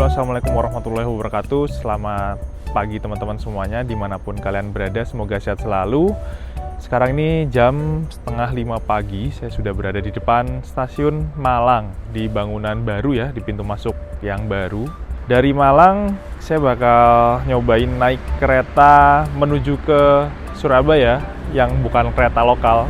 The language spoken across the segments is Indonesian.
Halo, assalamualaikum warahmatullahi wabarakatuh. Selamat pagi teman-teman semuanya, dimanapun kalian berada, semoga sehat selalu. Sekarang ini jam setengah 5 pagi, saya sudah berada di depan stasiun Malang, di bangunan baru ya, di pintu masuk yang baru. Dari Malang, saya bakal nyobain naik kereta menuju ke Surabaya, yang bukan kereta lokal.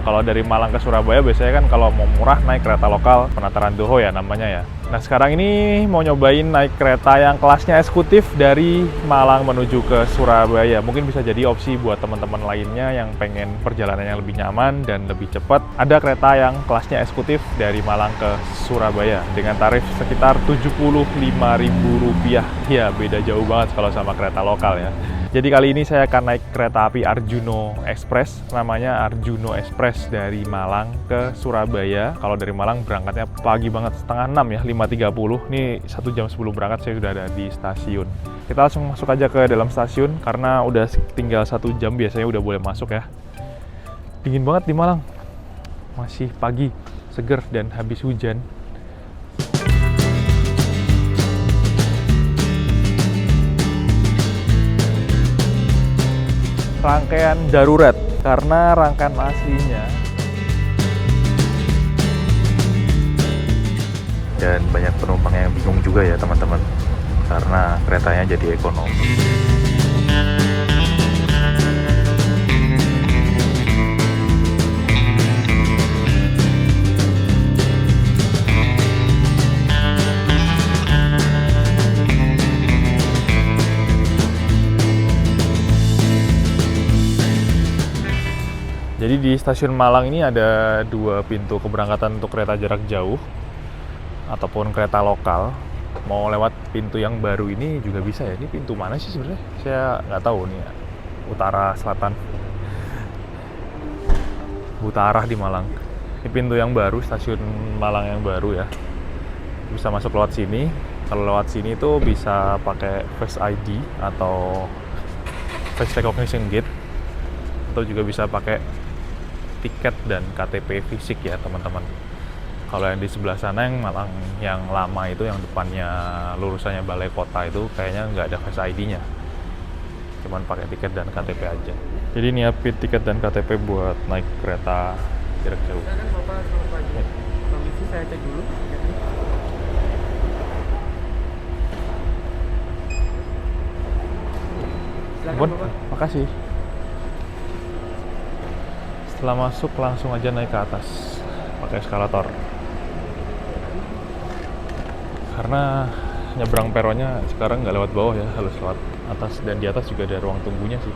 Kalau dari Malang ke Surabaya biasanya kan kalau mau murah naik kereta lokal, Penataran Doho ya namanya ya. Nah sekarang ini mau nyobain naik kereta yang kelasnya eksekutif dari Malang menuju ke Surabaya. Mungkin bisa jadi opsi buat teman-teman lainnya yang pengen perjalanan yang lebih nyaman dan lebih cepat. Ada kereta yang kelasnya eksekutif dari Malang ke Surabaya dengan tarif sekitar Rp75.000. Ya beda jauh banget kalau sama kereta lokal ya. Jadi kali ini saya akan naik kereta api Arjuno Express, namanya Arjuno Express dari Malang ke Surabaya. Kalau dari Malang berangkatnya pagi banget, setengah 6 ya, 5.30. Ini 1 jam sebelum berangkat saya sudah ada di stasiun. Kita langsung masuk aja ke dalam stasiun, karena udah tinggal 1 jam biasanya udah boleh masuk ya. Dingin banget di Malang, masih pagi, seger dan habis hujan. Rangkaian darurat karena rangkaian aslinya dan banyak penumpang yang bingung juga ya teman-teman karena keretanya jadi ekonomi. Jadi di stasiun Malang ini ada 2 pintu keberangkatan untuk kereta jarak jauh ataupun kereta lokal. Mau lewat pintu yang baru ini juga bisa ya. Ini pintu mana sih sebenarnya? Saya nggak tahu nih ya. Utara, selatan. Buta arah di Malang. Ini pintu yang baru, stasiun Malang yang baru ya. Bisa masuk lewat sini. Kalau lewat sini itu bisa pakai Face ID atau Face Recognition Gate, atau juga bisa pakai tiket dan KTP fisik ya teman-teman. Kalau yang di sebelah sana yang Malang yang lama itu, yang depannya lurusannya Balai Kota itu kayaknya nggak ada Face ID-nya, cuman pakai tiket dan KTP aja. Jadi nyiapin tiket dan KTP buat naik kereta jarak jauh. Silakan Bapak, selamat pagi. Permisi, saya cek dulu. Silakan Bapak. Makasih. Setelah masuk langsung aja naik ke atas pakai eskalator. Karena nyebrang peronnya sekarang nggak lewat bawah ya, harus lewat atas, dan di atas juga ada ruang tunggunya sih.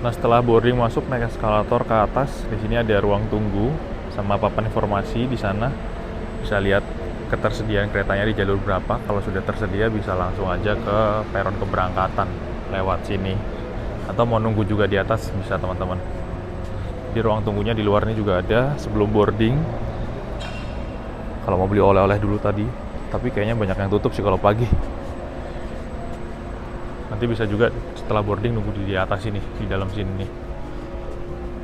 Nah setelah boarding masuk naik eskalator ke atas, di sini ada ruang tunggu sama papan informasi di sana. Bisa lihat ketersediaan keretanya di jalur berapa. Kalau sudah tersedia bisa langsung aja ke peron keberangkatan lewat sini. Atau mau nunggu juga di atas bisa teman-teman. Di ruang tunggunya di luar ini juga ada sebelum boarding. Kalau mau beli oleh-oleh dulu tadi, tapi kayaknya banyak yang tutup sih kalau pagi. Nanti bisa juga setelah boarding nunggu di atas ini, di dalam sini nih.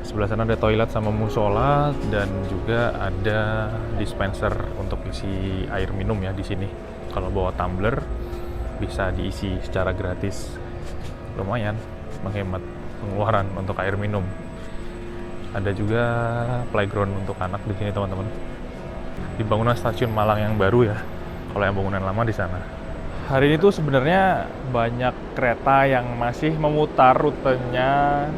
Sebelah sana ada toilet sama musola, dan juga ada dispenser untuk isi air minum ya di sini. Kalau bawa tumbler bisa diisi secara gratis. Lumayan menghemat pengeluaran untuk air minum. Ada juga playground untuk anak di sini teman-teman. Di bangunan stasiun Malang yang baru ya. Kalau yang bangunan lama di sana. Hari ini tuh sebenarnya banyak kereta yang masih memutar rutenya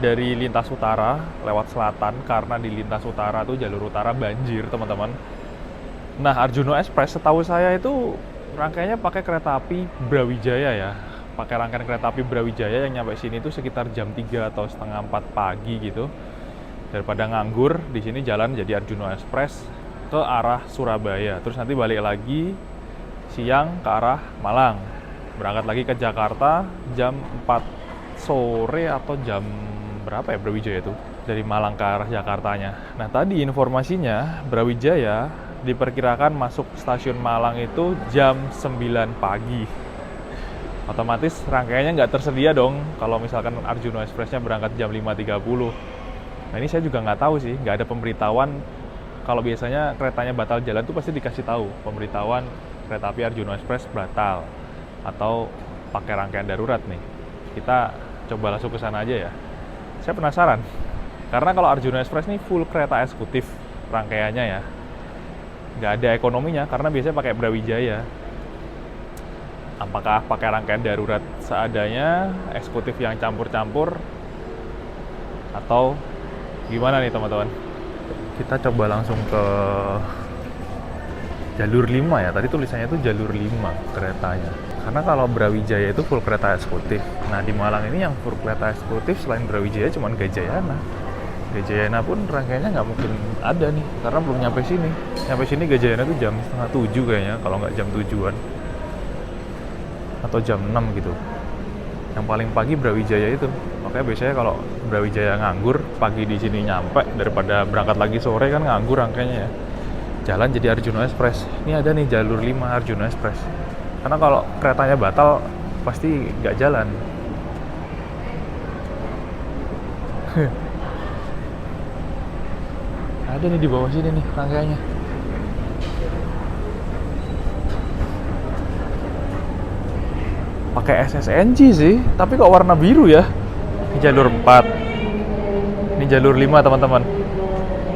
dari lintas utara lewat selatan, karena di lintas utara tuh jalur utara banjir teman-teman. Nah Arjuno Express setahu saya itu rangkaiannya pakai kereta api Brawijaya ya. Pakai rangkaian kereta api Brawijaya yang nyampe sini tuh sekitar jam 3 atau setengah 4 pagi gitu. Daripada nganggur, di sini jalan jadi Arjuno Express ke arah Surabaya. Terus nanti balik lagi siang ke arah Malang. Berangkat lagi ke Jakarta jam 4 sore atau jam berapa ya Brawijaya itu? Dari Malang ke arah Jakartanya. Nah tadi informasinya Brawijaya diperkirakan masuk stasiun Malang itu jam 9 pagi. Otomatis rangkaiannya nggak tersedia dong kalau misalkan Arjuno Express-nya berangkat jam 5.30. Nah ini saya juga nggak tahu sih, nggak ada pemberitahuan. Kalau biasanya keretanya batal jalan tuh pasti dikasih tahu pemberitahuan kereta api Arjuna Express batal atau pakai rangkaian darurat nih. Kita coba langsung ke sana aja ya. Saya penasaran, karena kalau Arjuna Express nih full kereta eksekutif rangkaiannya ya. Nggak ada ekonominya, karena biasanya pakai Brawijaya. Apakah pakai rangkaian darurat seadanya, eksekutif yang campur-campur, atau gimana nih teman-teman? Kita coba langsung ke jalur 5 ya. Tadi tulisannya itu jalur 5 keretanya. Karena kalau Brawijaya itu full kereta eksekutif. Nah, di Malang ini yang full kereta eksekutif selain Brawijaya cuma Gajayana. Gajayana pun rangkaiannya nggak mungkin ada nih, karena belum nyampe sini. Nyampe sini Gajayana itu jam setengah 7 kayaknya, kalau nggak jam 7-an. Atau jam 6 gitu. Yang paling pagi Brawijaya itu. Makanya biasanya kalau Brawijaya nganggur, pagi di sini nyampe, daripada berangkat lagi sore kan nganggur rangkaiannya ya. Jalan jadi Arjuna Express. Ini ada nih jalur 5 Arjuna Express. Karena kalau keretanya batal, pasti nggak jalan. Ada nih di bawah sini nih rangkaiannya. Pakai SSNG sih, tapi kok warna biru ya? Ini jalur 4. Ini jalur 5 teman-teman.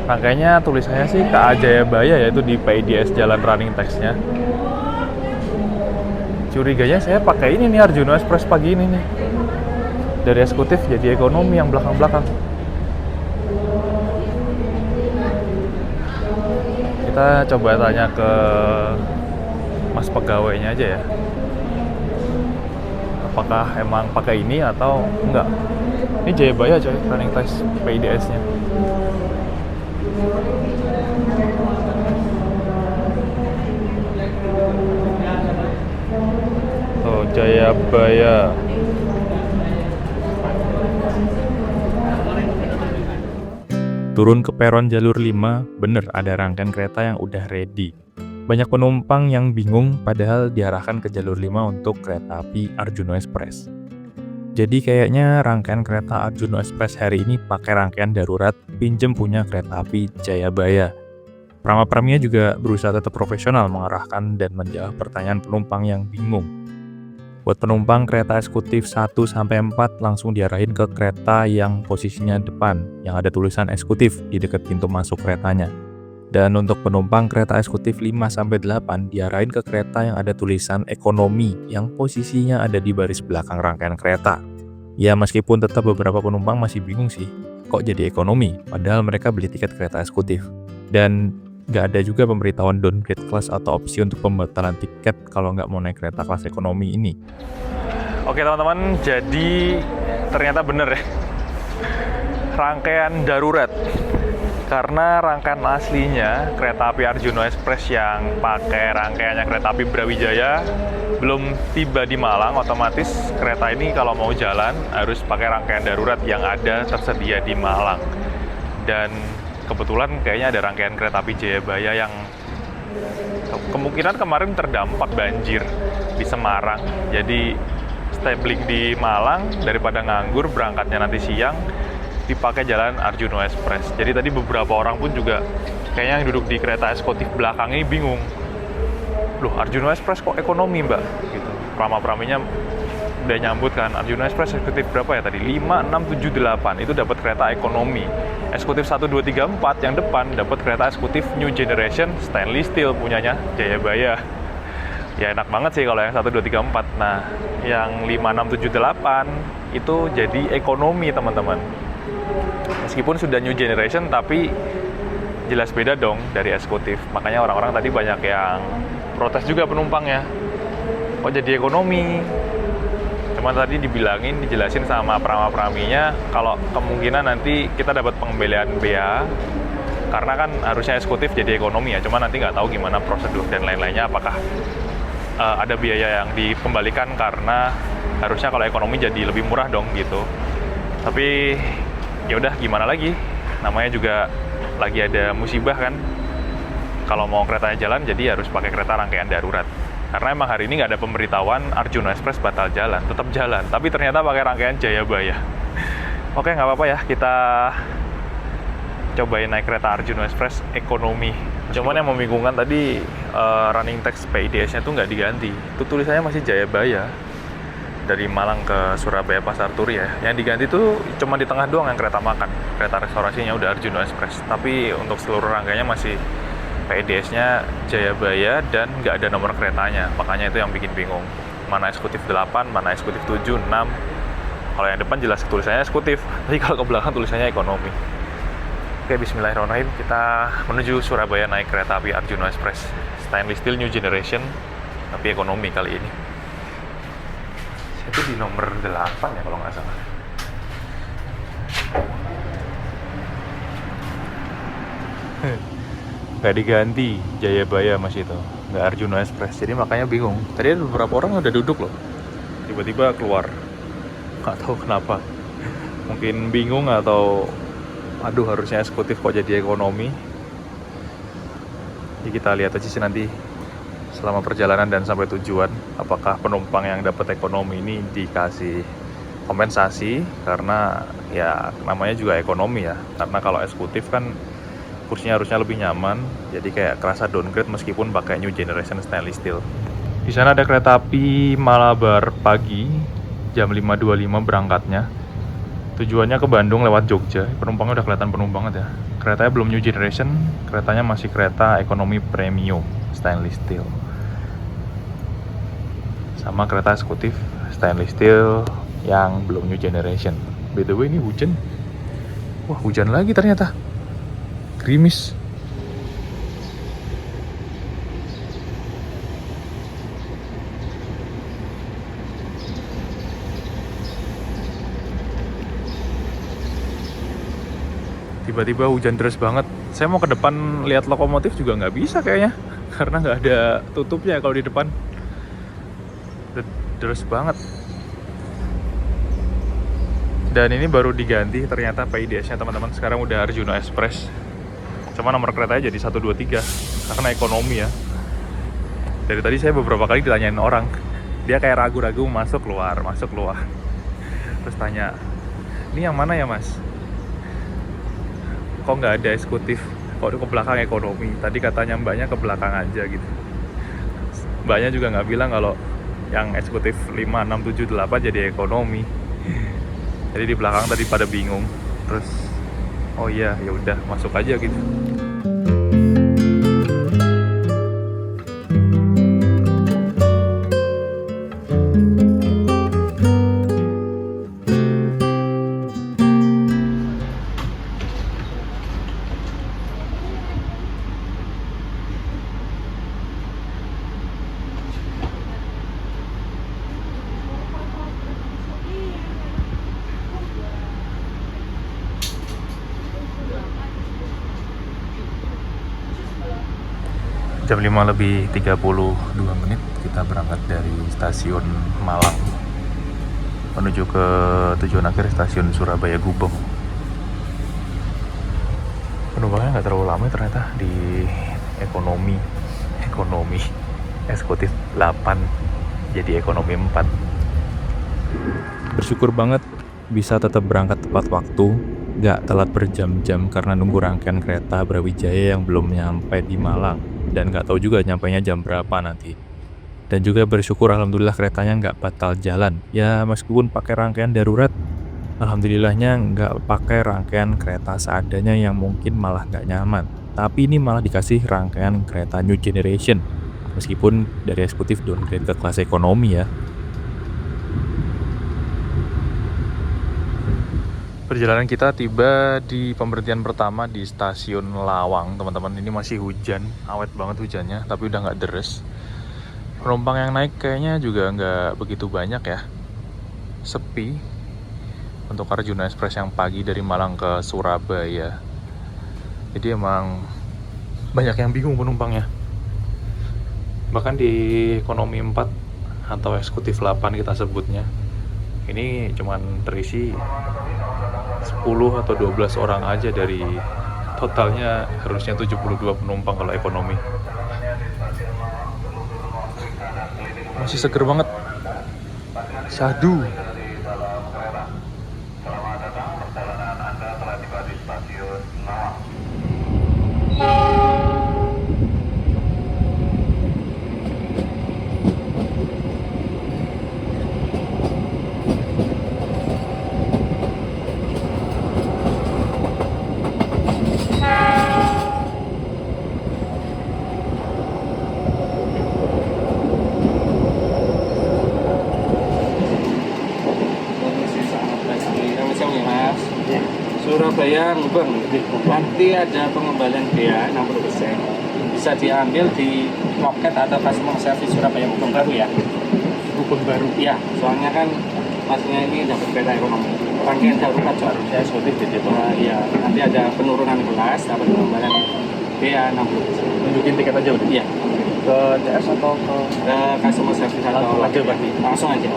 Rangkaiannya tulisannya sih KA Jayabaya, yaitu di PIDS Jalan Running Text-nya. Curiganya saya pakai ini nih Arjuna Express pagi ini nih. Dari eksekutif jadi ekonomi yang belakang-belakang. Kita coba tanya ke mas pegawainya aja ya. Apakah emang pakai ini atau enggak? Ini Jayabaya coy, running text PIDS-nya. Oh, Jayabaya. Turun ke peron jalur 5, bener ada rangkaian kereta yang udah ready. Banyak penumpang yang bingung padahal diarahkan ke jalur 5 untuk kereta api Arjuna Express. Jadi kayaknya rangkaian kereta Arjuna Express hari ini pakai rangkaian darurat pinjem punya kereta api Jayabaya. Prama-pramia juga berusaha tetap profesional mengarahkan dan menjawab pertanyaan penumpang yang bingung. Buat penumpang kereta eksekutif 1-4 langsung diarahin ke kereta yang posisinya depan, yang ada tulisan eksekutif di dekat pintu masuk keretanya. Dan untuk penumpang kereta eksekutif 5-8 diarahin ke kereta yang ada tulisan ekonomi yang posisinya ada di baris belakang rangkaian kereta. Ya meskipun tetap beberapa penumpang masih bingung sih, kok jadi ekonomi padahal mereka beli tiket kereta eksekutif. Dan nggak ada juga pemberitahuan downgrade kelas atau opsi untuk pembatalan tiket kalau nggak mau naik kereta kelas ekonomi ini. Oke teman-teman, jadi ternyata bener ya, rangkaian darurat. Karena rangkaian aslinya kereta api Arjuna Express yang pakai rangkaiannya kereta api Brawijaya belum tiba di Malang, otomatis kereta ini kalau mau jalan harus pakai rangkaian darurat yang ada tersedia di Malang. Dan kebetulan kayaknya ada rangkaian kereta api Jayabaya yang kemungkinan kemarin terdampak banjir di Semarang. Jadi stabling di Malang, daripada nganggur berangkatnya nanti siang, dipakai jalan Arjuna Express. Jadi tadi beberapa orang pun juga kayaknya yang duduk di kereta eksekutif belakang ini bingung. Loh, Arjuna Express kok ekonomi mbak? Gitu. Prama-praminya udah nyambut kan, Arjuna Express eksekutif berapa ya tadi? 5, 6, 7, 8 itu dapat kereta ekonomi. Eksekutif 1, 2, 3, 4 yang depan dapat kereta eksekutif New Generation Stainless Steel punyanya Jayabaya. Ya enak banget sih kalau yang 1, 2, 3, 4. Nah, yang 5, 6, 7, 8 itu jadi ekonomi teman-teman. Meskipun sudah New Generation tapi jelas beda dong dari eksekutif. Makanya orang-orang tadi banyak yang protes juga penumpangnya. Kok jadi ekonomi? Cuman tadi dijelasin sama prama-praminya kalau kemungkinan nanti kita dapat pengembalian bea karena kan harusnya eksekutif jadi ekonomi ya. Cuman nanti nggak tahu gimana prosedur dan lain-lainnya, apakah ada biaya yang dikembalikan karena harusnya kalau ekonomi jadi lebih murah dong gitu. Tapi ya udah gimana lagi, namanya juga lagi ada musibah kan. Kalau mau keretanya jalan jadi harus pakai kereta rangkaian darurat. Karena emang hari ini nggak ada pemberitahuan Arjuna Express batal jalan, tetap jalan. Tapi ternyata pakai rangkaian Jayabaya. Oke, nggak apa-apa ya, kita cobain naik kereta Arjuna Express ekonomi. Cuman yang membingungkan tadi running text PIDS-nya tuh nggak diganti. Itu tulisannya masih Jayabaya dari Malang ke Surabaya Pasar Turi ya. Yang diganti tuh cuma di tengah doang yang kereta makan, kereta restorasinya udah Arjuna Express. Tapi untuk seluruh rangkaiannya masih PIDS-nya Jayabaya dan nggak ada nomor keretanya. Makanya itu yang bikin bingung. Mana eksekutif 8, mana eksekutif 7, 6. Kalau yang depan jelas tulisannya eksekutif, tapi kalau ke belakang tulisannya ekonomi. Oke, bismillahirrahmanirrahim. Kita menuju Surabaya naik kereta api Arjuna Express. Stainless steel new generation, tapi ekonomi kali ini. Itu di nomor 8 ya kalau nggak salah. Nggak diganti, Jayabaya masih itu, nggak Arjuna Express. Jadi makanya bingung. Tadi ada beberapa orang udah duduk loh, tiba-tiba keluar. Nggak tahu kenapa. Mungkin bingung atau aduh harusnya eksekutif kok jadi ekonomi. Jadi kita lihat aja sih nanti selama perjalanan dan sampai tujuan, apakah penumpang yang dapat ekonomi ini dikasih kompensasi karena ya namanya juga ekonomi ya. Karena kalau eksekutif kan kursinya harusnya lebih nyaman, jadi kayak kerasa downgrade meskipun pakai new generation stainless steel. Di sana ada kereta api Malabar pagi jam 5.25 berangkatnya. Tujuannya ke Bandung lewat Jogja. Penumpangnya udah kelihatan penuh banget ya. Keretanya belum new generation, keretanya masih kereta ekonomi premium stainless steel. Sama kereta eksekutif stainless steel yang belum new generation. By the way ini hujan. Wah, hujan lagi ternyata. Gerimis. Tiba-tiba hujan deras banget. Saya mau ke depan lihat lokomotif juga nggak bisa kayaknya, karena nggak ada tutupnya kalau di depan. Deras banget. Dan ini baru diganti ternyata PIDS-nya teman-teman. Sekarang udah Arjuna Express. Cuma nomor keretanya jadi 123 karena ekonomi ya. Dari tadi saya beberapa kali ditanyain orang, dia kayak ragu-ragu masuk keluar. Terus tanya, ini yang mana ya mas? Kok nggak ada eksekutif? Kok ke belakang ekonomi? Tadi katanya mbaknya ke belakang aja gitu. Mbaknya juga nggak bilang kalau yang eksekutif 5, 6, 7, 8 jadi ekonomi. Jadi di belakang tadi pada bingung. Terus oh iya, ya udah masuk aja gitu. Jam 5:32 kita berangkat dari stasiun Malang menuju ke tujuan akhir stasiun Surabaya Gubeng. Penumpangnya nggak terlalu lama ternyata di ekonomi eksekutif 8 jadi ekonomi 4. Bersyukur banget bisa tetap berangkat tepat waktu, nggak telat berjam-jam karena nunggu rangkaian kereta Brawijaya yang belum nyampe di Malang. Dan nggak tahu juga nyampainya jam berapa nanti. Dan juga bersyukur alhamdulillah keretanya nggak batal jalan. Ya meskipun pakai rangkaian darurat, alhamdulillahnya nggak pakai rangkaian kereta seadanya yang mungkin malah nggak nyaman. Tapi ini malah dikasih rangkaian kereta new generation. Meskipun dari eksekutif downgrade ke kelas ekonomi ya. Perjalanan kita tiba di pemberhentian pertama di stasiun Lawang, teman-teman. Ini masih hujan, awet banget hujannya, tapi udah nggak deres. Penumpang yang naik kayaknya juga nggak begitu banyak ya, sepi. Untuk Arjuna Express yang pagi dari Malang ke Surabaya. Jadi emang banyak yang bingung penumpangnya. Bahkan di ekonomi 4 atau eksekutif 8 kita sebutnya, ini cuman terisi 10 atau 12 orang aja dari totalnya harusnya 72 penumpang kalau ekonomi. Masih seger banget. Syahdu. Surabaya Gubeng. Nanti ada pengembalian bea 60%. Bisa diambil di loket atau customer service Surabaya Gubeng baru ya. Gubeng baru. Iya, soalnya kan masnya ini dapat kereta ekonomi. Rangkaian darurat baru. Saya eksotik jadi itu. Iya, nanti ada penurunan kelas, dapat pengembalian bea 60%. Tunjukin tiket aja udah. Iya, Ke CS atau ke ke customer service atau Langsung aja berarti? Langsung aja.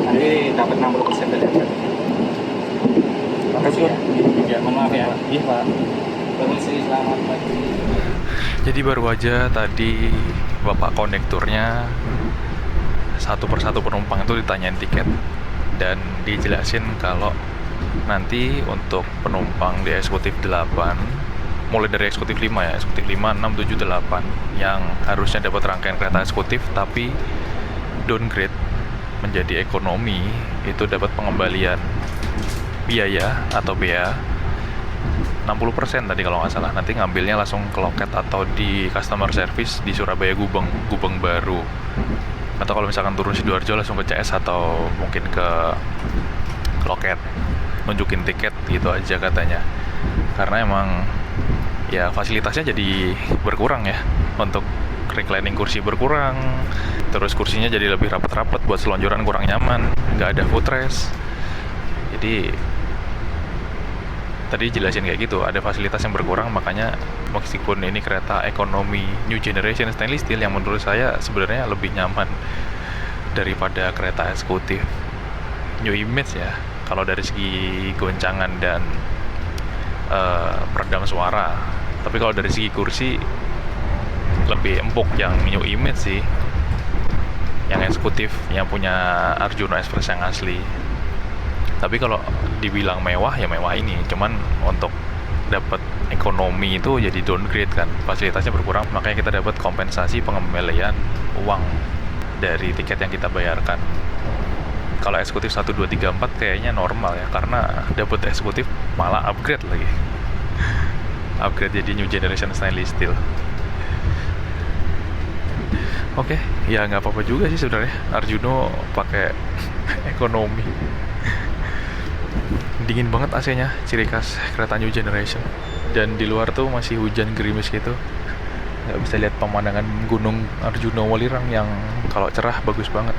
Nanti dapat 60% dari harga. Makasih ya. Ya, mohon maaf ya. Iya Pak. Permisi, selamat pagi. Jadi baru aja tadi bapak kondekturnya satu persatu penumpang itu ditanyain tiket dan dijelasin kalau nanti untuk penumpang di eksekutif 8 mulai dari eksekutif 5 ya, eksekutif 5, 6, 7, 8 yang harusnya dapat rangkaian kereta eksekutif tapi downgrade menjadi ekonomi itu dapat pengembalian biaya atau bea 60% tadi kalau nggak salah. Nanti ngambilnya langsung ke loket atau di customer service di Surabaya Gubeng baru, atau kalau misalkan turun Sidoarjo langsung ke CS atau mungkin ke loket nunjukin tiket gitu aja katanya. Karena emang ya fasilitasnya jadi berkurang ya, untuk reclining kursi berkurang, terus kursinya jadi lebih rapat-rapat buat selonjoran kurang nyaman, nggak ada footrest. Jadi tadi jelasin kayak gitu, ada fasilitas yang berkurang, makanya meskipun ini kereta ekonomi new generation stainless steel yang menurut saya sebenarnya lebih nyaman daripada kereta eksekutif new image ya, kalau dari segi goncangan dan peredam suara. Tapi kalau dari segi kursi lebih empuk yang new image sih, yang eksekutif yang punya Arjuna Express yang asli. Tapi kalau dibilang mewah ya mewah ini, cuman untuk dapat ekonomi itu jadi downgrade kan, fasilitasnya berkurang, makanya kita dapat kompensasi pengembalian uang dari tiket yang kita bayarkan. Kalau eksekutif 1, 2, 3, 4 kayaknya normal ya, karena dapat eksekutif malah upgrade lagi. Upgrade jadi new generation stainless steel. Oke, ya nggak apa-apa juga sih sebenarnya Arjuno pakai ekonomi. Dingin banget AC-nya, ciri khas kereta new generation. Dan di luar tuh masih hujan gerimis gitu, nggak bisa lihat pemandangan gunung Arjuna Welirang yang kalau cerah bagus banget.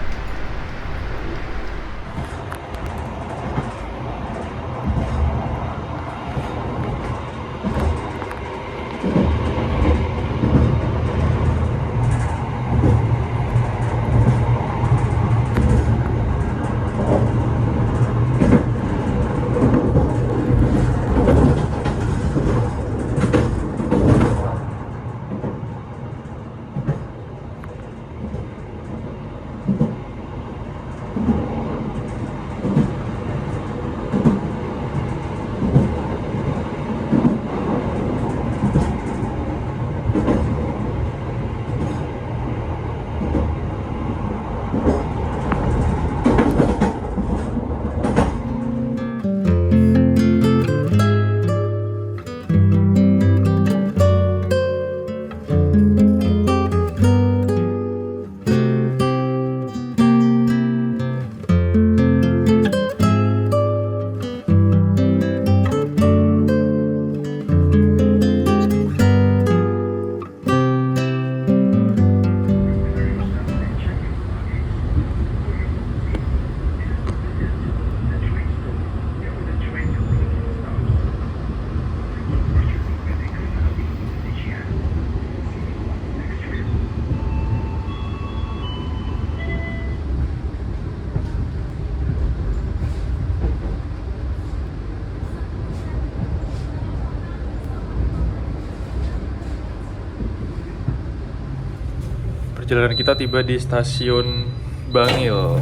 Perjalanan kita tiba di stasiun Bangil.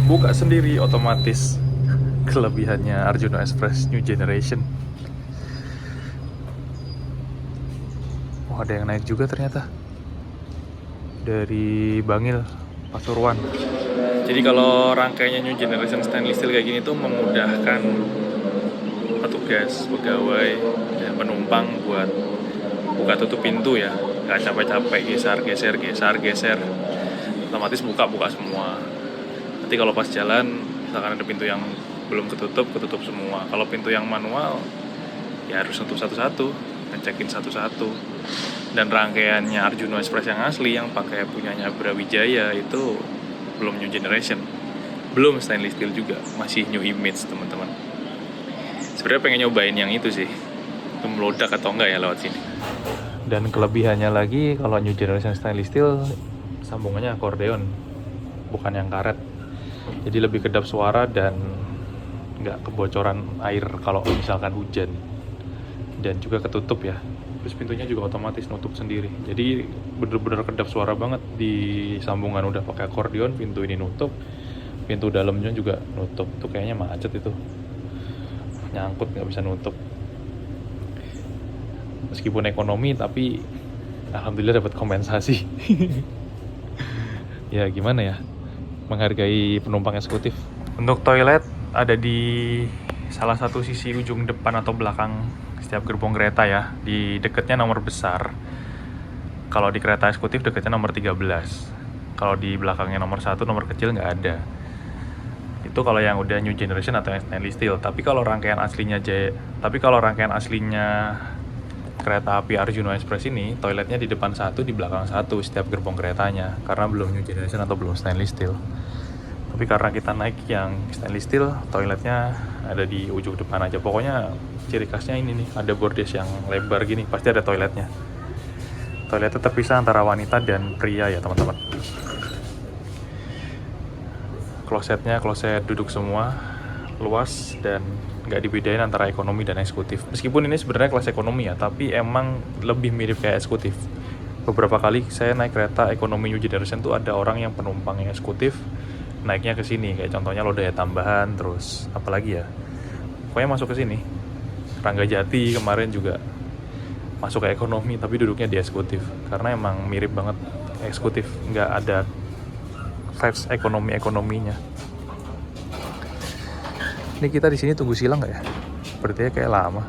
Buka sendiri otomatis. Kelebihannya Arjuna Express New Generation. Oh, ada yang naik juga ternyata. Dari Bangil, Pasuruan. Jadi kalau rangkainya New Generation Stainless Steel kayak gini tuh memudahkan petugas, pegawai, dan penumpang buat buka tutup pintu ya, nggak capek-capek geser, otomatis buka semua. Nanti kalau pas jalan misalkan ada pintu yang belum ketutup semua. Kalau pintu yang manual ya harus nutup satu-satu, ngecekin satu-satu. Dan rangkaiannya Arjuna Express yang asli yang pakai punyanya Brawijaya itu belum new generation, belum stainless steel juga, masih new image teman-teman. Sebenarnya pengen nyobain yang itu sih, itu meledak atau enggak ya lewat sini. Dan kelebihannya lagi kalau new generation stainless steel sambungannya akordeon, bukan yang karet. Jadi lebih kedap suara dan nggak kebocoran air kalau misalkan hujan. Dan juga ketutup ya. Terus pintunya juga otomatis nutup sendiri. Jadi bener-bener kedap suara banget. Di sambungan udah pakai akordeon, pintu ini nutup, pintu dalamnya juga nutup. Itu kayaknya macet itu, nyangkut nggak bisa nutup. Meskipun ekonomi tapi alhamdulillah dapat kompensasi. Ya gimana ya, menghargai penumpang eksekutif. Untuk toilet ada di salah satu sisi ujung depan atau belakang setiap gerbong kereta ya, di dekatnya nomor besar. Kalau di kereta eksekutif dekatnya nomor 13. Kalau di belakangnya nomor 1, nomor kecil nggak ada. Itu kalau yang udah new generation atau yang stainless steel. Tapi kalau rangkaian aslinya kereta api Arjuna Express ini, toiletnya di depan 1, di belakang 1 setiap gerbong keretanya, karena belum new generation atau belum stainless steel. Tapi karena kita naik yang stainless steel, toiletnya ada di ujung depan aja. Pokoknya ciri khasnya ini nih, ada bordes yang lebar gini, pasti ada toiletnya. Toiletnya terpisah antara wanita dan pria ya teman-teman. Klosetnya kloset duduk semua, luas dan nggak dibedain antara ekonomi dan eksekutif. Meskipun ini sebenarnya kelas ekonomi ya, tapi emang lebih mirip kayak eksekutif. Beberapa kali saya naik kereta ekonomi new generation tuh ada orang yang penumpang yang eksekutif naiknya ke sini, kayak contohnya lo daya tambahan, terus apalagi ya, pokoknya masuk ke sini. Ranggajati kemarin juga masuk ke ekonomi tapi duduknya di eksekutif, karena emang mirip banget eksekutif, nggak ada vibes ekonominya. Ini kita di sini tunggu silang nggak ya? Berarti kayak lama.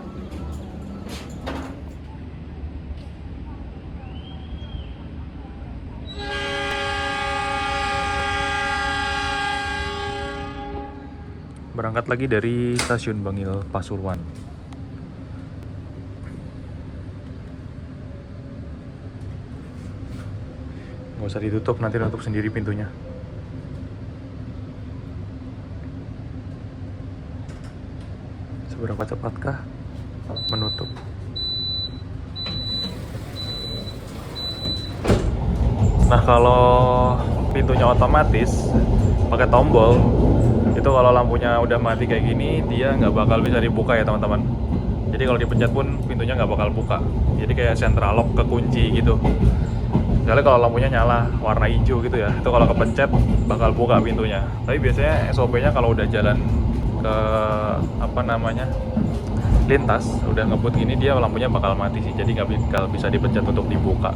Berangkat lagi dari stasiun Bangil Pasuruan. Nggak usah ditutup, nanti nutup sendiri pintunya. Seberapa cepatkah menutup? Nah kalau pintunya otomatis pakai tombol, itu kalau lampunya udah mati kayak gini, dia nggak bakal bisa dibuka ya teman-teman. Jadi kalau dipencet pun pintunya nggak bakal buka. Jadi kayak central lock, kekunci gitu. Misalnya kalau lampunya nyala warna hijau gitu ya, itu kalau kepencet bakal buka pintunya. Tapi biasanya SOP-nya kalau udah jalan ke lintas, udah ngebut gini, dia lampunya bakal mati sih. Jadi nggak bakal bisa dipencet untuk dibuka.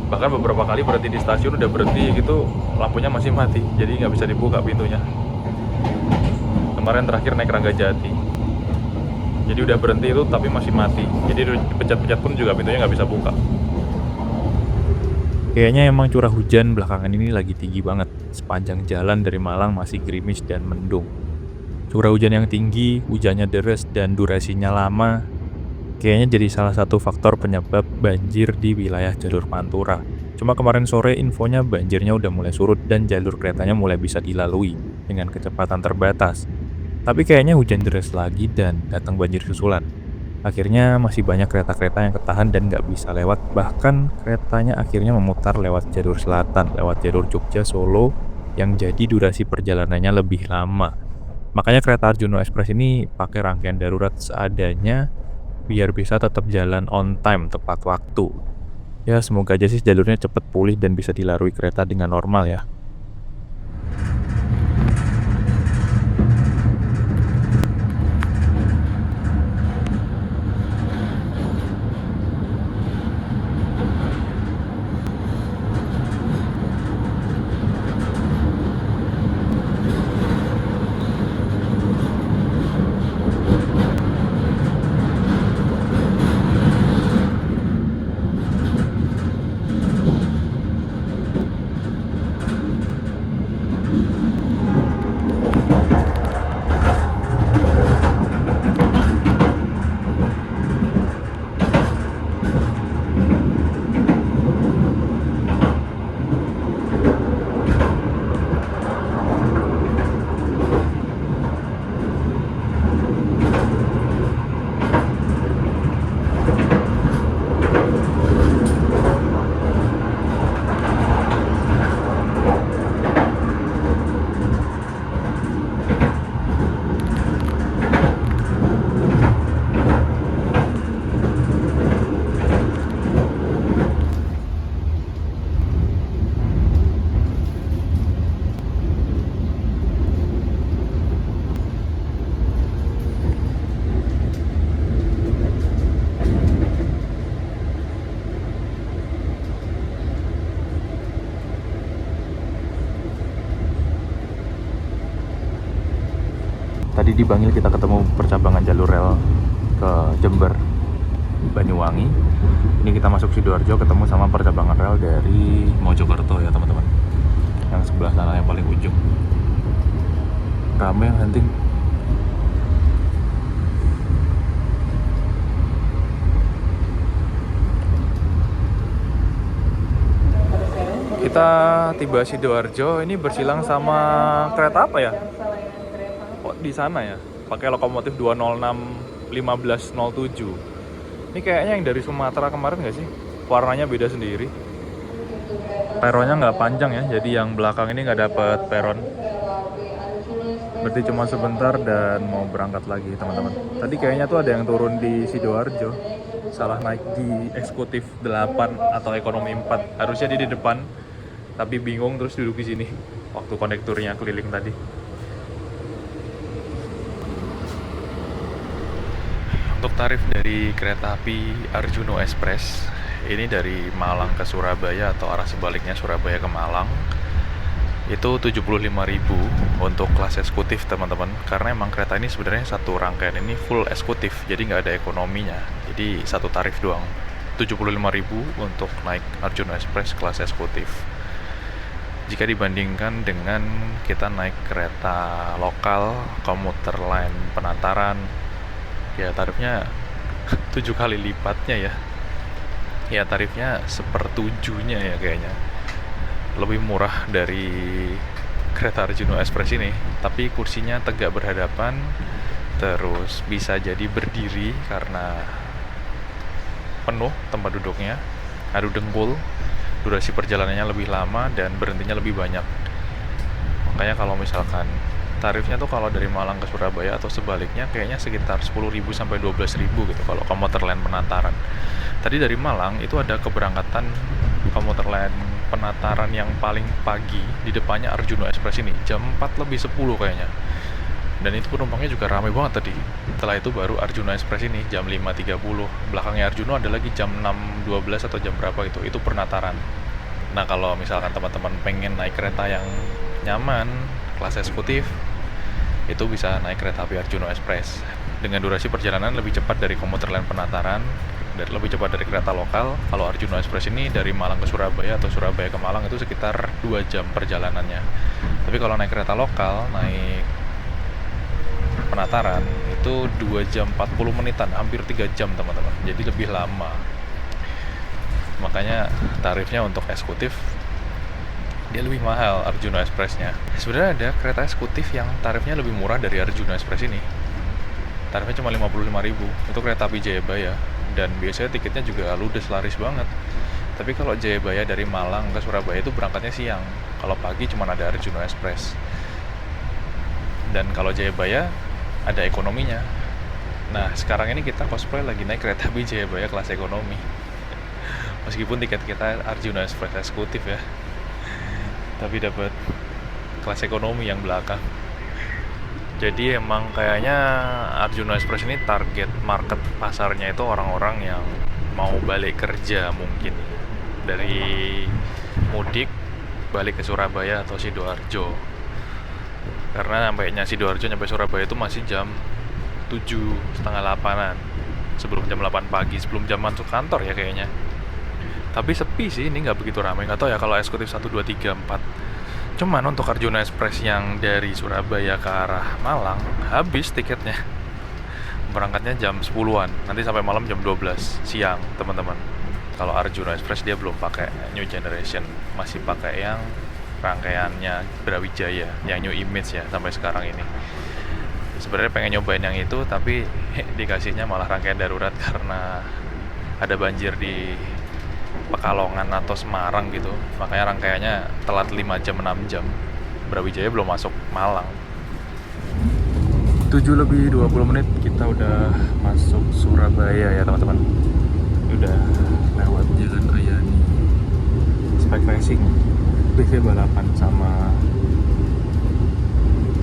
Bahkan beberapa kali berhenti di stasiun udah berhenti gitu, lampunya masih mati, jadi nggak bisa dibuka pintunya. Kemarin terakhir naik Ranggajati, jadi udah berhenti itu tapi masih mati, jadi dipencet-pencet pun juga pintunya nggak bisa buka. Kayaknya emang curah hujan belakangan ini lagi tinggi banget. Sepanjang jalan dari Malang masih gerimis dan mendung. Curah hujan yang tinggi, hujannya deres dan durasinya lama, kayaknya jadi salah satu faktor penyebab banjir di wilayah jalur Pantura. Cuma kemarin sore infonya banjirnya udah mulai surut dan jalur keretanya mulai bisa dilalui dengan kecepatan terbatas. Tapi kayaknya hujan deras lagi dan datang banjir susulan. Akhirnya masih banyak kereta-kereta yang ketahan dan nggak bisa lewat. Bahkan keretanya akhirnya memutar lewat jalur selatan, lewat jalur Jogja Solo, yang jadi durasi perjalanannya lebih lama. Makanya kereta Arjuna Express ini pakai rangkaian darurat seadanya biar bisa tetap jalan on time, tepat waktu. Ya semoga aja sih jalurnya cepet pulih dan bisa dilalui kereta dengan normal ya. Tadi di Bangil kita ketemu percabangan jalur rel ke Jember, Banyuwangi. Ini kita masuk Sidoarjo, ketemu sama percabangan rel dari Mojokerto ya teman-teman. Yang sebelah sana yang paling ujung. Rame yang hunting. Kita tiba Sidoarjo, ini bersilang sama kereta apa ya? Kok di sana ya? Pakai lokomotif 206 1507. Ini kayaknya yang dari Sumatera kemarin nggak sih? Warnanya beda sendiri. Peronnya nggak panjang ya, jadi yang belakang ini nggak dapet peron. Berarti cuma sebentar dan mau berangkat lagi teman-teman. Tadi kayaknya tuh ada yang turun di Sidoarjo. Salah naik di eksekutif 8 atau ekonomi 4. Harusnya dia di depan, tapi bingung terus duduk di sini waktu kondekturnya keliling tadi. Untuk tarif dari kereta api Arjuno Express ini dari Malang ke Surabaya atau arah sebaliknya Surabaya ke Malang itu 75.000 untuk kelas eksekutif teman-teman, karena emang kereta ini sebenarnya satu rangkaian ini full eksekutif, jadi nggak ada ekonominya, jadi satu tarif doang. 75.000 untuk naik Arjuno Express kelas eksekutif. Jika dibandingkan dengan kita naik kereta lokal komuter line Penataran, ya tarifnya 7 kali lipatnya ya. Ya tarifnya 1/7-nya ya kayaknya. Lebih murah dari kereta Arjuno Express ini, tapi kursinya tegak berhadapan, terus bisa jadi berdiri karena penuh tempat duduknya, adu dengkul, durasi perjalanannya lebih lama dan berhentinya lebih banyak. Makanya kalau misalkan tarifnya tuh kalau dari Malang ke Surabaya atau sebaliknya kayaknya sekitar 10.000 sampai 12.000 gitu kalau komuter lain Penataran. Tadi dari Malang itu ada keberangkatan komuter lain Penataran yang paling pagi, di depannya Arjuno Express ini jam 4:10 kayaknya. Dan itu penumpangnya juga ramai banget tadi. Setelah itu baru Arjuno Express ini jam 5:30. Belakangnya Arjuno ada lagi jam 6:12 atau jam berapa itu Penataran. Nah, kalau misalkan teman-teman pengen naik kereta yang nyaman, kelas eksekutif, itu bisa naik kereta api Arjuno Express dengan durasi perjalanan lebih cepat dari komuter lain Penataran, dan lebih cepat dari kereta lokal. Kalau Arjuno Express ini dari Malang ke Surabaya atau Surabaya ke Malang itu sekitar 2 jam perjalanannya. Tapi kalau naik kereta lokal, naik Penataran itu 2 jam 40 menitan, hampir 3 jam teman-teman, jadi lebih lama. Makanya tarifnya untuk eksekutif dia lebih mahal Arjuno Express-nya. Sebenarnya ada kereta eksekutif yang tarifnya lebih murah dari Arjuno Express ini. Tarifnya cuma 55.000. Itu kereta api Jayabaya dan biasanya tiketnya juga ludes, laris banget. Tapi kalau Jayabaya dari Malang ke Surabaya itu berangkatnya siang. Kalau pagi cuma ada Arjuno Express. Dan kalau Jayabaya ada ekonominya. Nah, sekarang ini kita cosplay lagi naik kereta api Jayabaya kelas ekonomi. Meskipun tiket kita Arjuno Express eksekutif ya, tapi dapat kelas ekonomi yang belakang. Jadi emang kayaknya Arjuno Express ini target market pasarnya itu orang-orang yang mau balik kerja mungkin dari mudik balik ke Surabaya atau Sidoarjo. Karena sampainya Sidoarjo nyampe Surabaya itu masih jam 7:30-8-an, sebelum jam 8 pagi, sebelum jam masuk kantor ya kayaknya. Tapi sepi sih, ini nggak begitu ramai. Nggak tahu ya kalau eksekutif 1, 2, 3, 4. Cuman untuk Arjuno Express yang dari Surabaya ke arah Malang, habis tiketnya. Berangkatnya jam 10-an, nanti sampai malam jam 12 siang teman-teman. Kalau Arjuno Express dia belum pakai New Generation, masih pakai yang rangkaiannya Brawijaya, yang New Image ya sampai sekarang ini. Sebenarnya pengen nyobain yang itu, tapi dikasihnya malah rangkaian darurat karena ada banjir di Pekalongan atau Semarang gitu, makanya rangkaiannya telat 5 jam 6 jam. Brawijaya belum masuk Malang. 7:20 kita udah masuk Surabaya ya teman-teman. Udah lewat Jalan Ayani, Spek Racing, biasanya balapan sama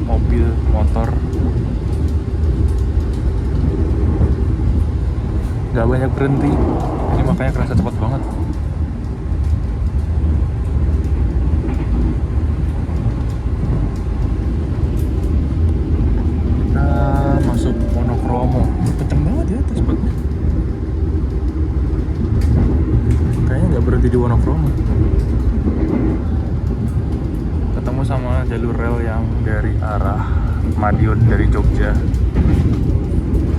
mobil motor. Gak banyak berhenti, ini makanya kerasa cepat banget. Kita nggak berhenti di Wonokromo. Ketemu sama jalur rel yang dari arah Madiun dari Jogja.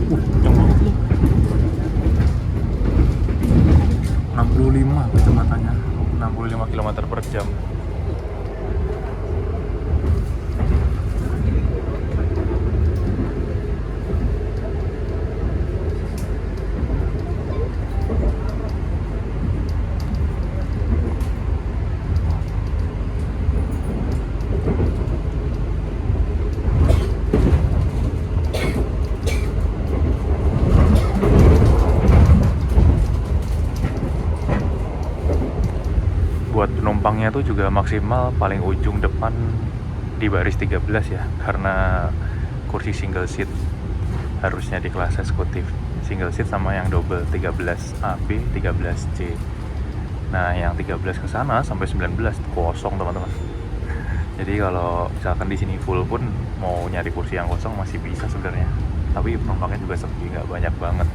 Kencang banget loh. 65 kecepatannya, 65 km per jam. Buat penumpangnya tuh juga maksimal paling ujung depan di baris 13 ya, karena kursi single seat harusnya di kelas eksekutif single seat sama yang double 13AB, 13C. Nah yang 13 ke sana sampai 19 kosong teman-teman. Jadi kalau misalkan di sini full pun mau nyari kursi yang kosong masih bisa sebenarnya, tapi penumpangnya juga sepi, nggak banyak banget.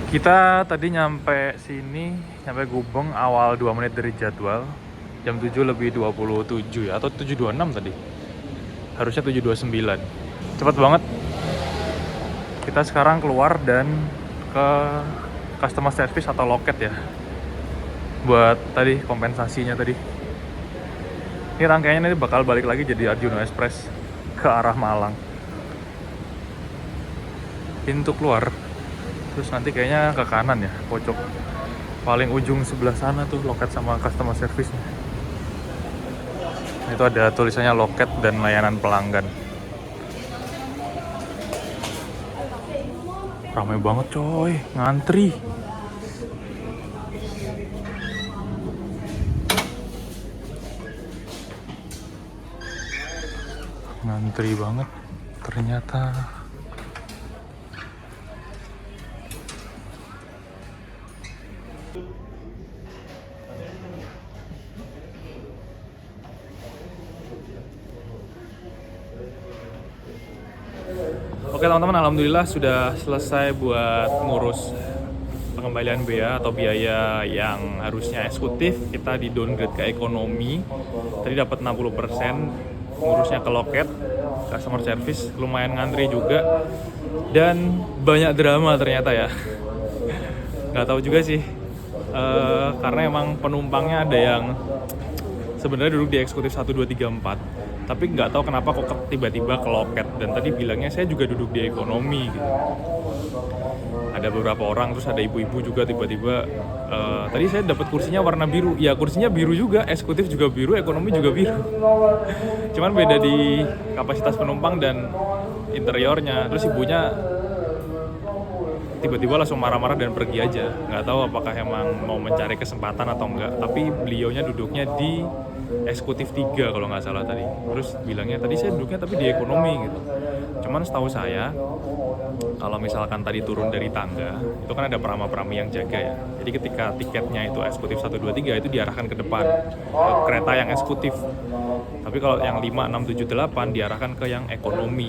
Kita tadi nyampe sini, nyampe Gubeng awal 2 menit dari jadwal. Jam 7 lebih 27 ya, atau 7.26 tadi. Harusnya 7.29. Cepet banget. Kita sekarang keluar dan ke customer service atau loket ya. Buat tadi kompensasinya tadi. Ini rangkaiannya nanti bakal balik lagi jadi Arjuna Express ke arah Malang. Pintu keluar. Terus nanti kayaknya ke kanan ya, pojok paling ujung sebelah sana tuh loket sama customer service-nya. Itu ada tulisannya loket dan layanan pelanggan. Ramai banget coy, ngantri. Ngantri banget ternyata. Oke teman-teman, alhamdulillah sudah selesai buat ngurus pengembalian bea atau biaya yang harusnya eksekutif. Kita di downgrade ke ekonomi. Tadi dapat 60%, ngurusnya ke loket, customer service, lumayan ngantri juga. Dan banyak drama ternyata ya. Nggak tahu juga sih, karena emang penumpangnya ada yang sebenarnya duduk di eksekutif 1, 2, 3, 4. Tapi nggak tahu kenapa kok tiba-tiba ke loket, dan tadi bilangnya saya juga duduk di ekonomi gitu. Ada beberapa orang, terus ada ibu-ibu juga tiba-tiba tadi saya dapat kursinya warna biru. Ya kursinya biru juga, eksekutif juga biru, ekonomi juga biru. Cuman beda di kapasitas penumpang dan interiornya. Terus ibunya tiba-tiba langsung marah-marah dan pergi aja. Nggak tahu apakah emang mau mencari kesempatan atau enggak. Tapi beliaunya duduknya di eksekutif 3 kalau nggak salah tadi. Terus bilangnya tadi saya duduknya tapi di ekonomi gitu. Cuman setahu saya kalau misalkan tadi turun dari tangga itu kan ada perama-perami yang jaga ya. Jadi ketika tiketnya itu eksekutif 1, 2, 3 itu diarahkan ke depan ke kereta yang eksekutif. Tapi kalau yang 5, 6, 7, 8 diarahkan ke yang ekonomi.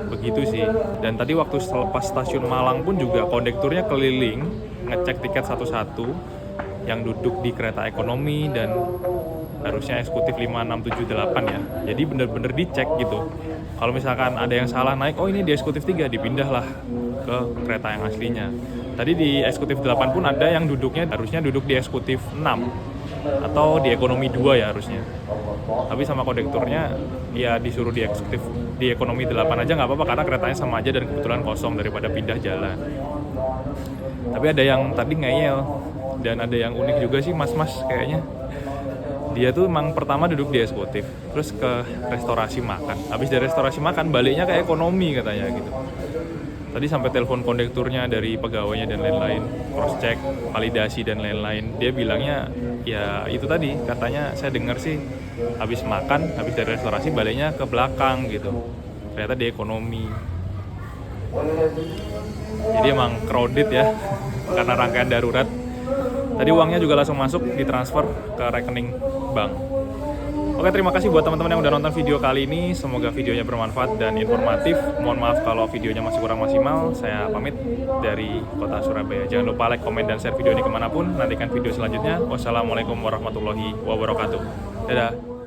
Begitu sih. Dan tadi waktu selepas stasiun Malang pun juga kondekturnya keliling ngecek tiket satu-satu yang duduk di kereta ekonomi dan harusnya eksekutif 5, 6, 7, 8 ya. Jadi bener-bener dicek gitu. Kalau misalkan ada yang salah naik, oh ini di eksekutif 3, dipindahlah ke kereta yang aslinya. Tadi di eksekutif 8 pun ada yang duduknya harusnya duduk di eksekutif 6 atau di ekonomi 2 ya harusnya. Tapi sama kondekturnya ya disuruh di eksekutif di ekonomi 8 aja nggak apa-apa karena keretanya sama aja dan kebetulan kosong daripada pindah jalan. Tapi ada yang tadi ngeyel dan ada yang unik juga sih mas-mas kayaknya. Dia tuh emang pertama duduk di eksekutif, terus ke restorasi makan. Habis dari restorasi makan, baliknya ke ekonomi katanya gitu. Tadi sampai telepon kondekturnya dari pegawainya dan lain-lain, cross check, validasi dan lain-lain. Dia bilangnya ya itu tadi, katanya saya dengar sih habis makan, habis dari restorasi baliknya ke belakang gitu. Ternyata di ekonomi. Jadi emang crowded ya karena rangkaian darurat. Tadi uangnya juga langsung masuk, ditransfer ke rekening bank. Oke, terima kasih buat teman-teman yang udah nonton video kali ini. Semoga videonya bermanfaat dan informatif. Mohon maaf kalau videonya masih kurang maksimal. Saya pamit dari kota Surabaya. Jangan lupa like, komen, dan share video ini kemanapun. Nantikan video selanjutnya. Wassalamualaikum warahmatullahi wabarakatuh. Dadah.